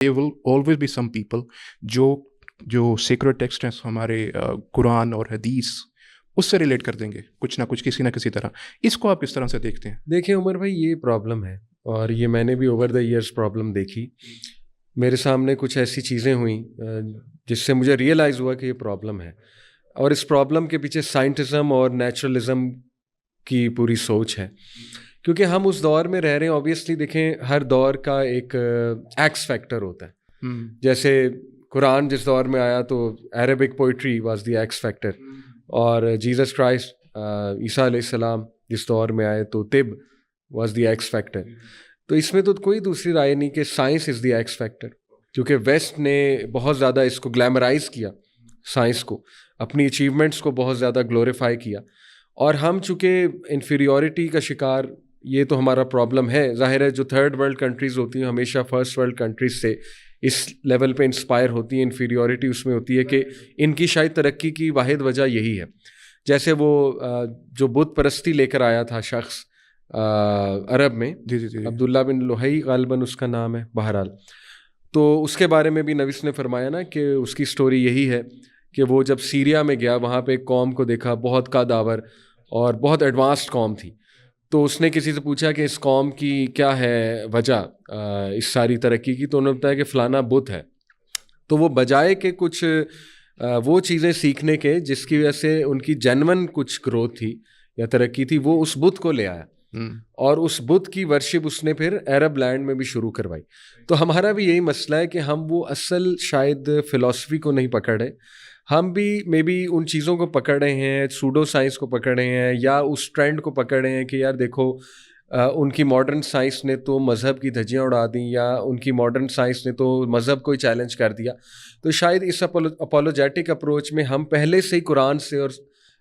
there will always be some people جو sacred text ہیں ہمارے قرآن اور حدیث اس سے ریلیٹ کر دیں گے کچھ نہ کچھ کسی نہ کسی طرح. اس کو آپ کس طرح سے دیکھتے ہیں؟ دیکھیں عمر بھائی، یہ پرابلم ہے اور یہ میں نے بھی اوور دا ایئرس پرابلم دیکھی. میرے سامنے کچھ ایسی چیزیں ہوئیں جس سے مجھے ریئلائز ہوا کہ یہ پرابلم ہے، اور اس پرابلم کے پیچھے سائنٹزم اور نیچرلزم کی پوری سوچ ہے. کیونکہ ہم اس دور میں رہ رہے ہیں. اوبیسلی دیکھیں، ہر دور کا ایک ایکس فیکٹر ہوتا ہے. جیسے قرآن جس دور میں آیا تو Arabic poetry was the x factor, اور جیزس کرائسٹ عیسیٰ علیہ السلام جس دور میں آئے تو طب واز دی ایکس فیکٹر. تو اس میں تو کوئی دوسری رائے نہیں کہ science is the x factor, کیونکہ ویسٹ نے بہت زیادہ اس کو گلیمرائز کیا، سائنس کو، اپنی اچیومنٹس کو بہت زیادہ گلوریفائی کیا. اور ہم چونکہ انفیریورٹی کا شکار، یہ تو ہمارا پرابلم ہے. ظاہر ہے جو تھرڈ ورلڈ کنٹریز ہوتی ہیں ہمیشہ فرسٹ ورلڈ کنٹریز سے اس لیول پہ انسپائر ہوتی ہیں. انفیریورٹی اس میں ہوتی ہے کہ ان کی شاید ترقی کی واحد وجہ یہی ہے. جیسے وہ جو بت پرستی لے کر آیا تھا شخص عرب میں، عبداللہ بن لوہی غالباً اس کا نام ہے، بہرحال تو اس کے بارے میں بھی نبی نے فرمایا نا کہ اس کی سٹوری یہی ہے کہ وہ جب سیریا میں گیا، وہاں پہ ایک قوم کو دیکھا بہت قدآور اور بہت ایڈوانسڈ قوم تھی. تو اس نے کسی سے پوچھا کہ اس قوم کی کیا ہے وجہ اس ساری ترقی کی، تو انہوں نے بتایا کہ فلانا بت ہے. تو وہ بجائے کہ کچھ وہ چیزیں سیکھنے کے جس کی وجہ سے ان کی جینون کچھ گروتھ تھی یا ترقی تھی، وہ اس بت کو لے آیا اور اس بت کی ورشپ اس نے پھر عرب لینڈ میں بھی شروع کروائی. تو ہمارا بھی یہی مسئلہ ہے کہ ہم وہ اصل شاید فلاسفی کو نہیں پکڑ رہے. ہم بھی مے بی ان چیزوں کو پکڑ رہے ہیں، سوڈو سائنس کو پکڑ رہے ہیں، یا اس ٹرینڈ کو پکڑ رہے ہیں کہ یار دیکھو ان کی ماڈرن سائنس نے تو مذہب کی دھجیاں اڑا دیں، یا ان کی ماڈرن سائنس نے تو مذہب کو ہی چیلنج کر دیا. تو شاید اس اپولوجیٹک اپروچ میں ہم پہلے سے ہی قرآن سے اور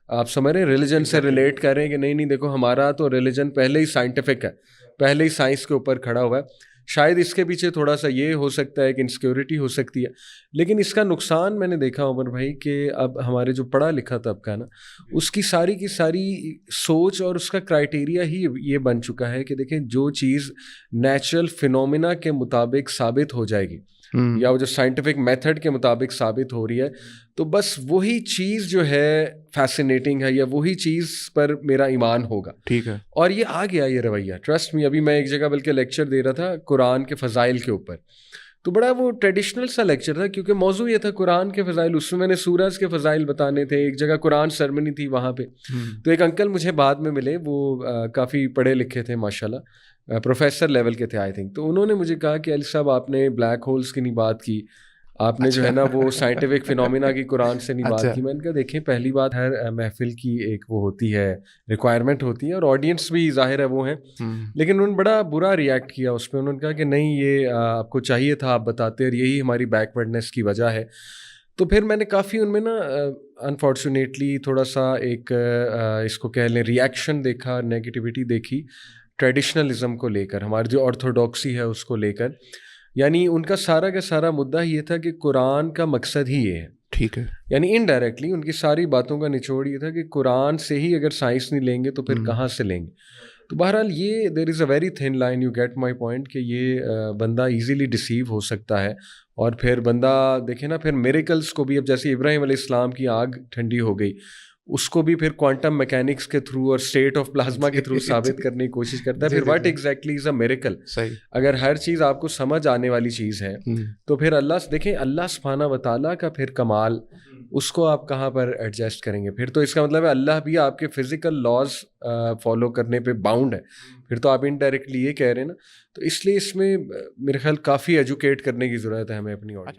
آپ سمجھ رہے ہیں ریلیجن سے ریلیٹ کر رہے ہیں کہ نہیں دیکھو ہمارا تو ریلیجن پہلے ہی سائنٹیفک ہے، پہلے ہی سائنس کے اوپر کھڑا ہوا ہے. شاید اس کے پیچھے تھوڑا سا یہ ہو سکتا ہے کہ انسیکیورٹی ہو سکتی ہے. لیکن اس کا نقصان میں نے دیکھا عمر بھائی کہ اب ہمارے جو پڑھا لکھا طبقہ نا، اس کی ساری سوچ اور اس کا کرائٹیریا ہی یہ بن چکا ہے کہ دیکھیں جو چیز نیچرل فینومینا کے مطابق ثابت ہو جائے گی یا وہ جو سائنٹیفک میتھڈ کے مطابق ثابت ہو رہی ہے، تو بس وہی چیز جو ہے فیسینیٹنگ ہے، یا وہی چیز پر میرا ایمان ہوگا. ٹھیک ہے. اور یہ آ گیا یہ رویہ، ٹرسٹ می. ابھی میں ایک جگہ بلکہ لیکچر دے رہا تھا قرآن کے فضائل کے اوپر، تو بڑا وہ ٹریڈیشنل سا لیکچر تھا کیونکہ موضوع یہ تھا قرآن کے فضائل. اس میں نے سورج کے فضائل بتانے تھے. ایک جگہ قرآن سرمنی تھی وہاں پہ. تو ایک انکل مجھے بعد میں ملے، وہ کافی پڑھے لکھے تھے ماشاءاللہ، پروفیسر لیول کے تھے آئی تھنک. تو انہوں نے مجھے کہا کہ علی صاحب آپ نے بلیک ہولز کی نہیں بات کی، آپ نے جو ہے نا وہ سائنٹیفک فینومینا کی قرآن سے نہیں بات کی. میں نے کہا دیکھیں پہلی بات، ہر محفل کی ایک وہ ہوتی ہے ریکوائرمنٹ ہوتی ہے، اور آڈینس بھی ظاہر ہے وہ ہیں. لیکن انہوں نے بڑا برا ریئیکٹ کیا اس پہ. انہوں نے کہا کہ نہیں یہ آپ کو چاہیے تھا آپ بتاتے، اور یہی ہماری بیکورڈنیس کی وجہ ہے. تو پھر میں نے کافی ان میں نا انفارچونیٹلی تھوڑا سا ایک اس کو کہہ لیں ریئیکشن دیکھا، نیگیٹیوٹی دیکھی ٹریڈیشنلزم کو لے کر، ہماری جو آرتھوڈاکسی ہے اس کو لے کر. یعنی ان کا سارا مدعا یہ تھا کہ قرآن کا مقصد ہی یہ ہے. ٹھیک ہے. یعنی انڈائریکٹلی ان کی ساری باتوں کا نچوڑ یہ تھا کہ قرآن سے ہی اگر سائنس نہیں لیں گے تو پھر کہاں سے لیں گے. تو بہرحال یہ there is a very thin line, you get my point, کہ یہ بندہ ایزیلی ڈسیو ہو سکتا ہے. اور پھر بندہ دیکھے نا پھر میریکلس کو بھی، اب جیسے ابراہیم علیہ السلام کی آگ ٹھنڈی ہو گئی، اس کو بھی پھر کوانٹم میکینکس کے تھرو اور اسٹیٹ آف پلازما کے تھرو ثابت کرنے کی کوشش کرتا ہے. پھر what exactly is a miracle. اگر ہر چیز آپ کو سمجھ آنے والی چیز ہے تو پھر اللہ دیکھیں اللہ سبحانہ و تعالیٰ کا پھر کمال، اس کو آپ کہاں پر ایڈجسٹ کریں گے؟ پھر تو اس کا مطلب ہے اللہ بھی آپ کے فزیکل لاز فالو کرنے پہ باؤنڈ ہے. پھر تو آپ انڈائریکٹلی یہ کہہ رہے ہیں نا. تو اس لیے اس میں میرے خیال کافی ایجوکیٹ کرنے کی ضرورت ہے ہمیں اپنی